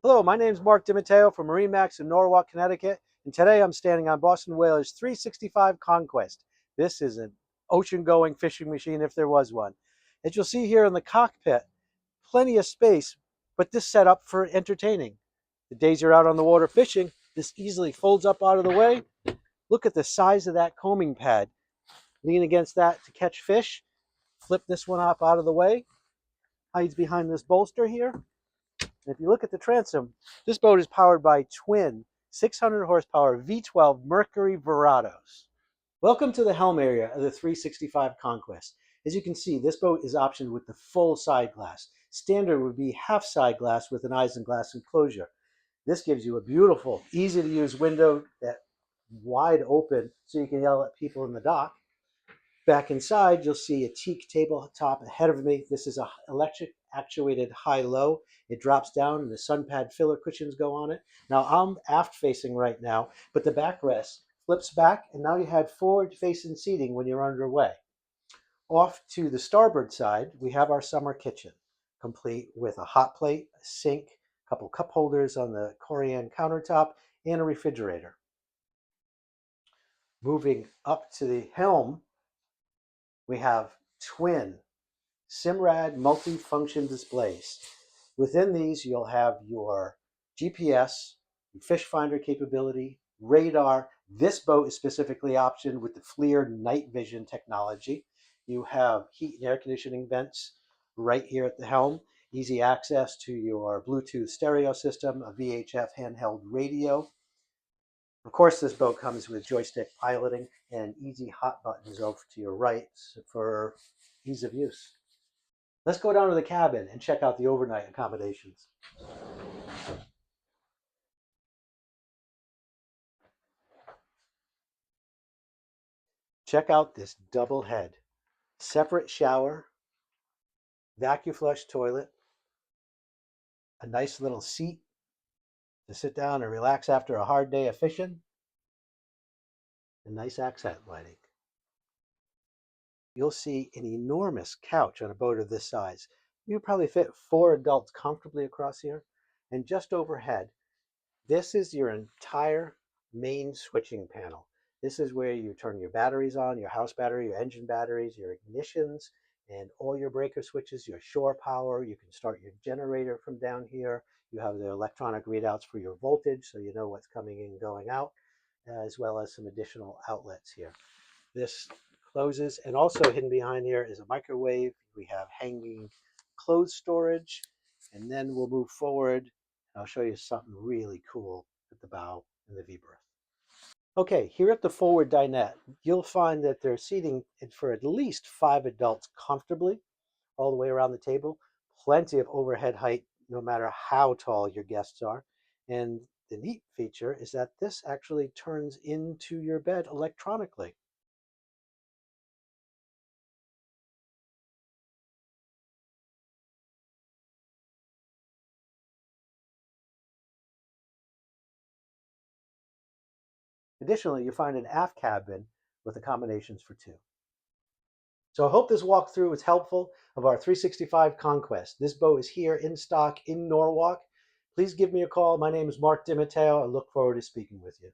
Hello, my name is Mark DiMatteo from MarineMax in Norwalk, Connecticut, and today I'm standing on Boston Whaler's 365 Conquest. This is an ocean-going fishing machine if there was one. As you'll see here in the cockpit, plenty of space, but this set up for entertaining. The days you're out on the water fishing, this easily folds up out of the way. Look at the size of that combing pad. Lean against that to catch fish. Flip this one up out of the way. Hides behind this bolster here. And if you look at the transom, this boat is powered by twin 600 horsepower V12 Mercury Verados. Welcome to the helm area of the 365 Conquest. As you can see, this boat is optioned with the full side glass. Standard would be half side glass with an isinglass enclosure. This gives you a beautiful, easy to use window that wide open so you can yell at people in the dock. Back inside, you'll see a teak tabletop ahead of me. This is an electric actuated high-low. It drops down and the sun pad filler cushions go on it. Now I'm aft facing right now, but the backrest flips back and now you have forward facing seating when you're underway. Off to the starboard side, we have our summer kitchen, complete with a hot plate, a sink, a couple cup holders on the Corian countertop, and a refrigerator. Moving up to the helm, we have twin Simrad multi-function displays. Within these, you'll have your GPS, fish finder capability, radar. This boat is specifically optioned with the FLIR night vision technology. You have heat and air conditioning vents right here at the helm, easy access to your Bluetooth stereo system, a VHF handheld radio. Of course, this boat comes with joystick piloting and easy hot buttons over to your right for ease of use. Let's go down to the cabin and check out the overnight accommodations. Check out this double head. Separate shower, vacuum flush toilet, a nice little seat to sit down and relax after a hard day of fishing, and nice accent lighting. You'll see an enormous couch on a boat of this size. You probably fit 4 adults comfortably across here. And just overhead, this is your entire main switching panel. This is where you turn your batteries on, your house battery, your engine batteries, your ignitions, and all your breaker switches, your shore power. You can start your generator from down here. You have the electronic readouts for your voltage, so you know what's coming in and going out, as well as some additional outlets here. This closes, and also hidden behind here is a microwave. We have hanging clothes storage, and then we'll move forward. I'll show you something really cool at the bow and the V-berth. Okay, here at the forward dinette, you'll find that there's seating for at least 5 adults comfortably all the way around the table. Plenty of overhead height, no matter how tall your guests are. And the neat feature is that this actually turns into your bed electronically. Additionally, you find an aft cabin with accommodations for 2. So I hope this walkthrough was helpful of our 365 Conquest. This boat is here in stock in Norwalk. Please give me a call. My name is Mark DiMatteo. I look forward to speaking with you.